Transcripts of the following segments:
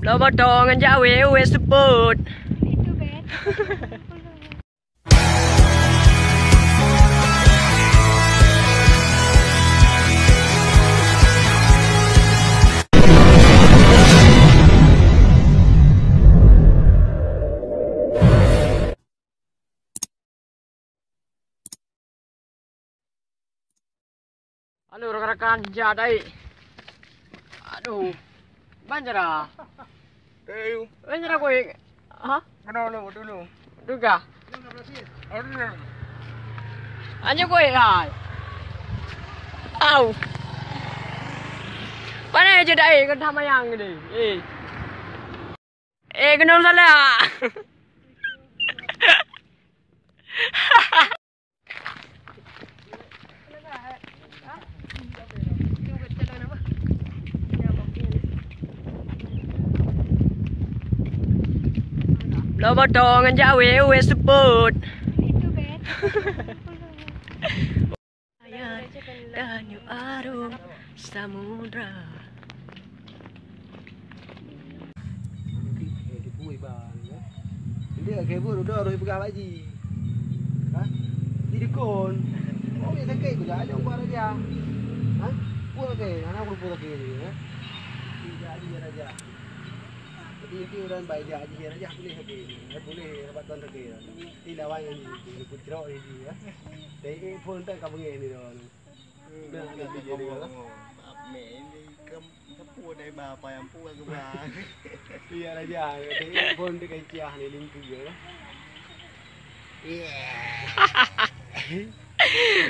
Lo potongan jauh wes sebut. Itu bet. Halo rekan-rekan jadai. Aduh. Banjir ah. Banjir aku. Hah? Dulu. Duga. Aja kowe hai. Au. Pane aja dai kan sama yang gede. Kenal salah. Lo potongan jauh wes sebut. Itu bet. Danyu arum samudra. Dia kayak buru dah harus pegang lagi. Hah? Jadi kon. Oh, dia sakit tu dah. Jom buat aja. Hah? Buat ke? Anak aku buat ke ni, ha? Tidak dia aja. Jadi orang baik dia aja boleh lagi. Boleh dapat tuan lagi. Ini lawan yang ni putra ni ya. Dari phone tak kamu ni dah. Dah ada video lah. Mẹ đi cua đây bà phải làm cua của bà. Iya aja. Dari phone dia kaciah ni link dia.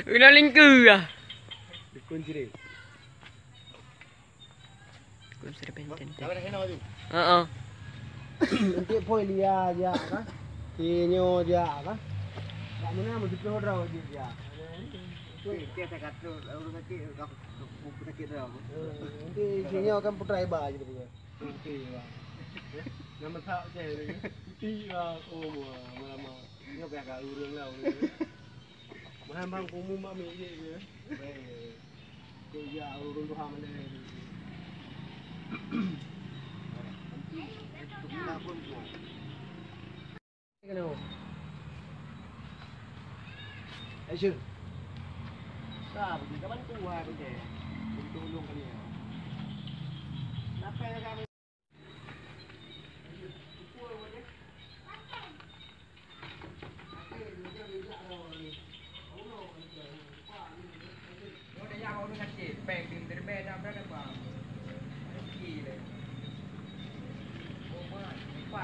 Udah lingku ah. Kunci dia. Kunci dia benten. Apa nak kena tu? Heeh. Nanti poin dia aja kan. Tinyo aja kan. Tak mana mesti orang aja. Dia saya kata orang sakit aku sakit dah. Nanti tinyo kan putra iba aja dia. Okey bang. Nama tak je. Tidak lama. Ni apa yang urang lah. Mana bang kamu mami je. Kau ya urang tu ham ni. Kenapa? Aisyah. Sah, pergi kapan tu hai pergi. Tolong kali ya. Napa yang kami Pak